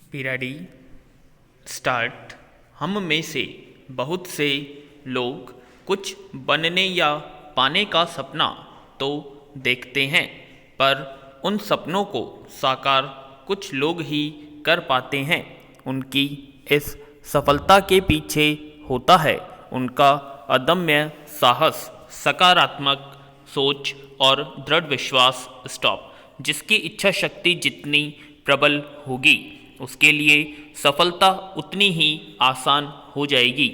पिराडी start. हम में से बहुत से लोग कुछ बनने या पाने का सपना तो देखते हैं, पर उन सपनों को साकार कुछ लोग ही कर पाते हैं। उनकी इस सफलता के पीछे होता है उनका अदम्य साहस, सकारात्मक सोच और दृढ़ विश्वास। स्टॉप। जिसकी इच्छा शक्ति जितनी प्रबल होगी, उसके लिए सफलता उतनी ही आसान हो जाएगी।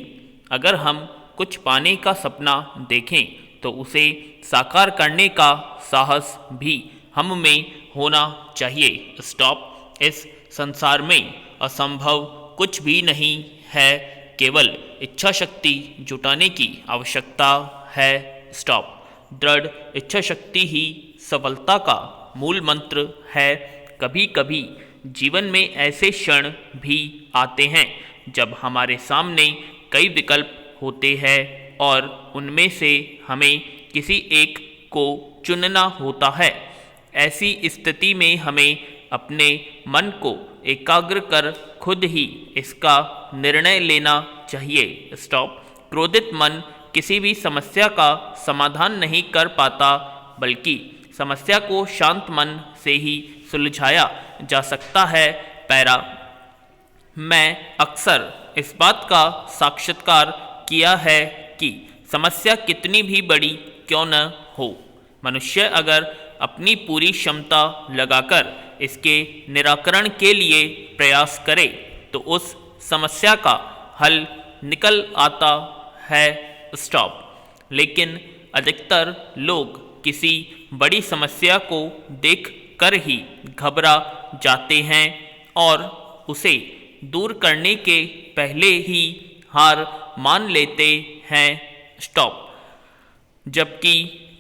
अगर हम कुछ पाने का सपना देखें तो उसे साकार करने का साहस भी हम में होना चाहिए। स्टॉप। इस संसार में असंभव कुछ भी नहीं है, केवल इच्छा शक्ति जुटाने की आवश्यकता है। स्टॉप। दृढ़ इच्छा शक्ति ही सफलता का मूल मंत्र है। कभी कभी जीवन में ऐसे क्षण भी आते हैं जब हमारे सामने कई विकल्प होते हैं और उनमें से हमें किसी एक को चुनना होता है। ऐसी स्थिति में हमें अपने मन को एकाग्र कर खुद ही इसका निर्णय लेना चाहिए। स्टॉप। क्रोधित मन किसी भी समस्या का समाधान नहीं कर पाता, बल्कि समस्या को शांत मन से ही सुलझाया जा सकता है। पैरा। मैं अक्सर इस बात का साक्षात्कार किया है कि समस्या कितनी भी बड़ी क्यों न हो, मनुष्य अगर अपनी पूरी क्षमता लगाकर इसके निराकरण के लिए प्रयास करे तो उस समस्या का हल निकल आता है। स्टॉप। लेकिन अधिकतर लोग किसी बड़ी समस्या को देख कर ही घबरा जाते हैं और उसे दूर करने के पहले ही हार मान लेते हैं। स्टॉप। जबकि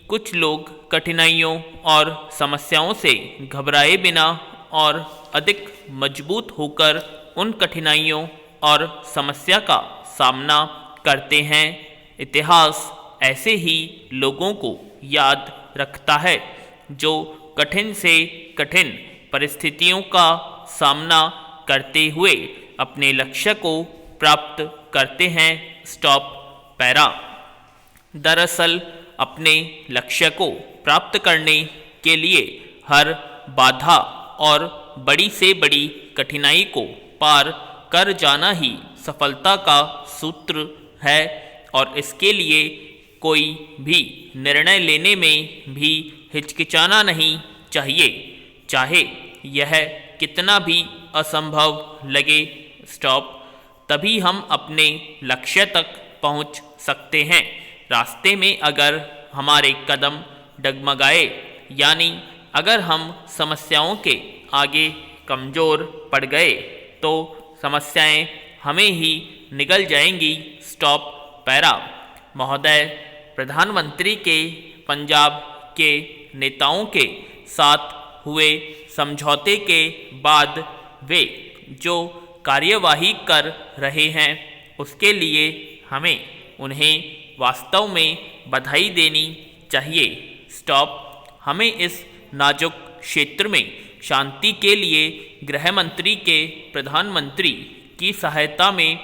कुछ लोग कठिनाइयों और समस्याओं से घबराए बिना और अधिक मजबूत होकर उन कठिनाइयों और समस्या का सामना करते हैं। इतिहास ऐसे ही लोगों को याद रखता है जो कठिन से कठिन परिस्थितियों का सामना करते हुए अपने लक्ष्य को प्राप्त करते हैं। स्टॉप। पैरा। दरअसल अपने लक्ष्य को प्राप्त करने के लिए हर बाधा और बड़ी से बड़ी कठिनाई को पार कर जाना ही सफलता का सूत्र है और इसके लिए कोई भी निर्णय लेने में भी हिचकिचाना नहीं चाहिए, चाहे यह कितना भी असंभव लगे। स्टॉप। तभी हम अपने लक्ष्य तक पहुंच सकते हैं। रास्ते में अगर हमारे कदम डगमगाए, यानी अगर हम समस्याओं के आगे कमज़ोर पड़ गए, तो समस्याएं हमें ही निगल जाएंगी। स्टॉप। पैरा। महोदय, प्रधानमंत्री के पंजाब के नेताओं के साथ हुए समझौते के बाद वे जो कार्यवाही कर रहे हैं उसके लिए हमें उन्हें वास्तव में बधाई देनी चाहिए। स्टॉप। हमें इस नाजुक क्षेत्र में शांति के लिए गृह मंत्री के प्रधानमंत्री की सहायता में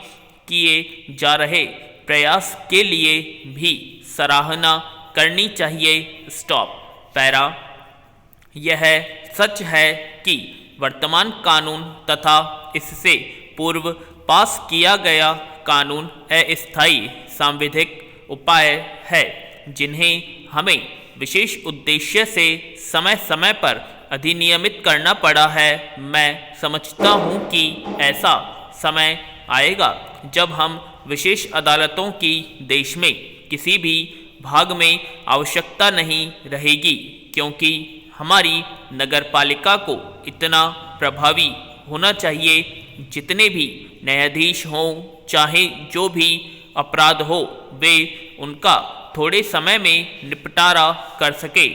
किए जा रहे प्रयास के लिए भी सराहना करनी चाहिए। स्टॉप। पैरा। यह सच है कि वर्तमान कानून तथा इससे पूर्व पास किया गया कानून अस्थायी सांविधिक उपाय है जिन्हें हमें विशेष उद्देश्य से समय समय पर अधिनियमित करना पड़ा है। मैं समझता हूँ कि ऐसा समय आएगा जब हम विशेष अदालतों की देश में किसी भी भाग में आवश्यकता नहीं रहेगी, क्योंकि हमारी नगरपालिका को इतना प्रभावी होना चाहिए जितने भी न्यायाधीश हों, चाहे जो भी अपराध हो, वे उनका थोड़े समय में निपटारा कर सके।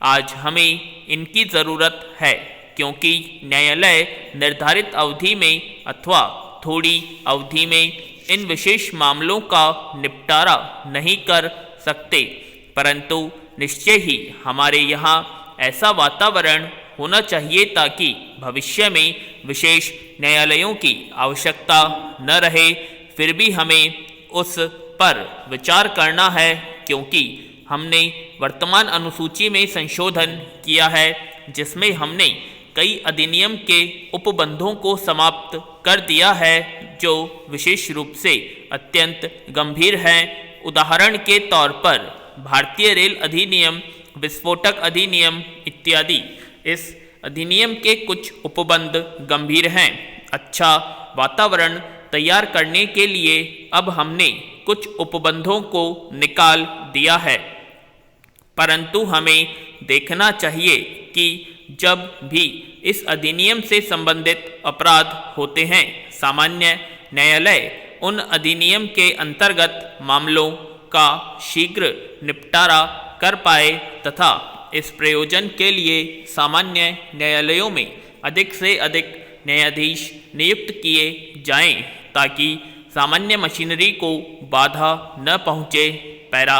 आज हमें इनकी ज़रूरत है क्योंकि न्यायालय निर्धारित अवधि में अथवा थोड़ी अवधि में इन विशेष मामलों का निपटारा नहीं कर सकते, परंतु निश्चय ही हमारे यहाँ ऐसा वातावरण होना चाहिए ताकि भविष्य में विशेष न्यायालयों की आवश्यकता न रहे। फिर भी हमें उस पर विचार करना है क्योंकि हमने वर्तमान अनुसूची में संशोधन किया है जिसमें हमने कई अधिनियम के उपबंधों को समाप्त कर दिया है जो विशेष रूप से अत्यंत गंभीर हैं। उदाहरण के तौर पर भारतीय रेल अधिनियम, विस्फोटक अधिनियम इत्यादि। इस अधिनियम के कुछ उपबंध गंभीर हैं। अच्छा वातावरण तैयार करने के लिए अब हमने कुछ उपबंधों को निकाल दिया है, परंतु हमें देखना चाहिए कि जब भी इस अधिनियम से संबंधित अपराध होते हैं, सामान्य न्यायालय उन अधिनियम के अंतर्गत मामलों का शीघ्र निपटारा कर पाए तथा इस प्रयोजन के लिए सामान्य न्यायालयों में अधिक से अधिक न्यायाधीश नियुक्त किए जाएं ताकि सामान्य मशीनरी को बाधा न पहुंचे। पैरा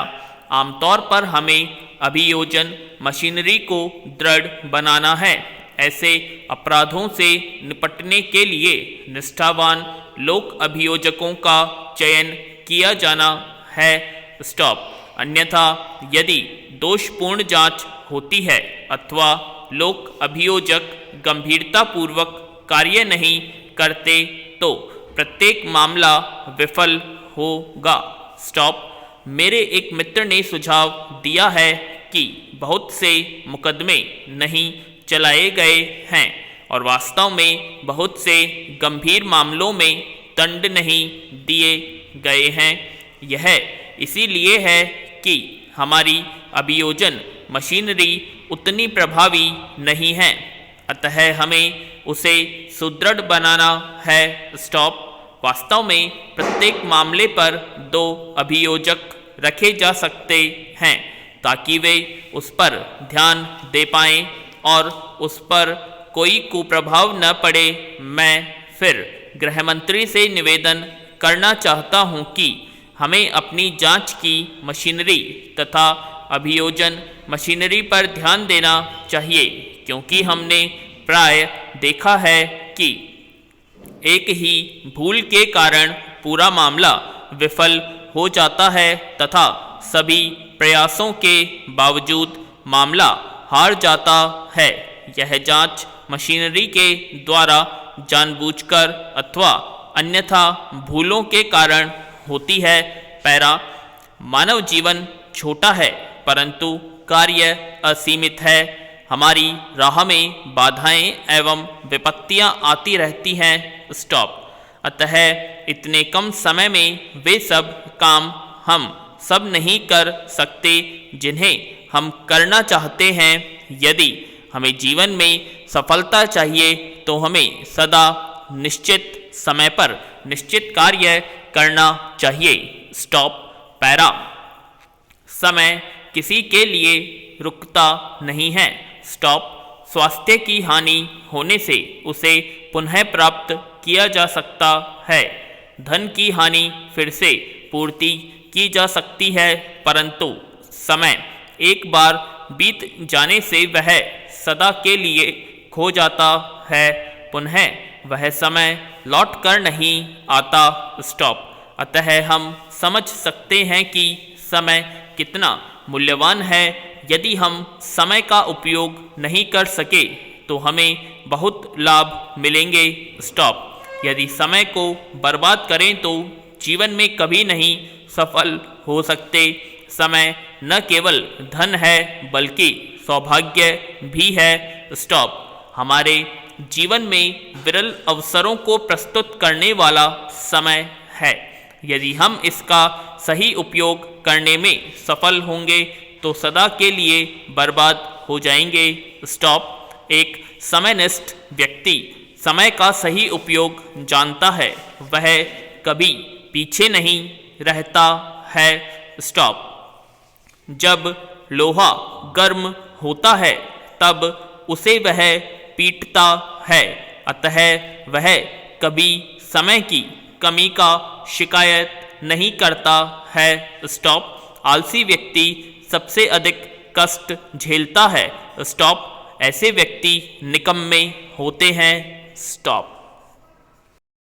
आमतौर पर हमें अभियोजन मशीनरी को दृढ़ बनाना है। ऐसे अपराधों से निपटने के लिए निष्ठावान लोक अभियोजकों का चयन किया जाना है। स्टॉप। अन्यथा यदि दोषपूर्ण जांच होती है अथवा लोक अभियोजक गंभीरतापूर्वक कार्य नहीं करते तो प्रत्येक मामला विफल होगा। स्टॉप। मेरे एक मित्र ने सुझाव दिया है कि बहुत से मुकदमे नहीं चलाए गए हैं और वास्तव में बहुत से गंभीर मामलों में दंड नहीं दिए गए हैं। यह इसीलिए है कि हमारी अभियोजन मशीनरी उतनी प्रभावी नहीं है, अतः हमें उसे सुदृढ़ बनाना है। स्टॉप। वास्तव में प्रत्येक मामले पर 2 अभियोजक रखे जा सकते हैं ताकि वे उस पर ध्यान दे पाएं और उस पर कोई कुप्रभाव न पड़े। मैं फिर गृह मंत्री से निवेदन करना चाहता हूं कि हमें अपनी जांच की मशीनरी तथा अभियोजन मशीनरी पर ध्यान देना चाहिए क्योंकि हमने प्राय देखा है कि एक ही भूल के कारण पूरा मामला विफल हो जाता है तथा सभी प्रयासों के बावजूद मामला हार जाता है। यह जांच मशीनरी के द्वारा जानबूझकर अथवा अन्यथा भूलों के कारण होती है। पैरा मानव जीवन छोटा है परंतु कार्य असीमित है। हमारी राह में बाधाएं एवं विपत्तियां आती रहती हैं। स्टॉप। अतः इतने कम समय में वे सब काम हम सब नहीं कर सकते जिन्हें हम करना चाहते हैं। यदि हमें जीवन में सफलता चाहिए तो हमें सदा निश्चित समय पर निश्चित कार्य करना चाहिए। स्टॉप। पैरा समय किसी के लिए रुकता नहीं है। स्टॉप। स्वास्थ्य की हानि होने से उसे पुनः प्राप्त किया जा सकता है। धन की हानि फिर से पूर्ति की जा सकती है परंतु समय एक बार बीत जाने से वह सदा के लिए खो जाता है। पुनः वह समय लौट कर नहीं आता। स्टॉप। अतः हम समझ सकते हैं कि समय कितना मूल्यवान है। यदि हम समय का उपयोग नहीं कर सके तो हमें बहुत लाभ मिलेंगे। स्टॉप। यदि समय को बर्बाद करें तो जीवन में कभी नहीं सफल हो सकते। समय न केवल धन है बल्कि सौभाग्य भी है। स्टॉप। हमारे जीवन में विरल अवसरों को प्रस्तुत करने वाला समय है। यदि हम इसका सही उपयोग करने में सफल होंगे तो सदा के लिए बर्बाद हो जाएंगे। स्टॉप। एक समयनिष्ठ व्यक्ति समय का सही उपयोग जानता है, वह कभी पीछे नहीं रहता है। स्टॉप। जब लोहा गर्म होता है तब उसे वह पीटता है, अतः वह कभी समय की कमी का शिकायत नहीं करता है। स्टॉप। आलसी व्यक्ति सबसे अधिक कष्ट झेलता है। स्टॉप। ऐसे व्यक्ति निकम्मे होते हैं। स्टॉप।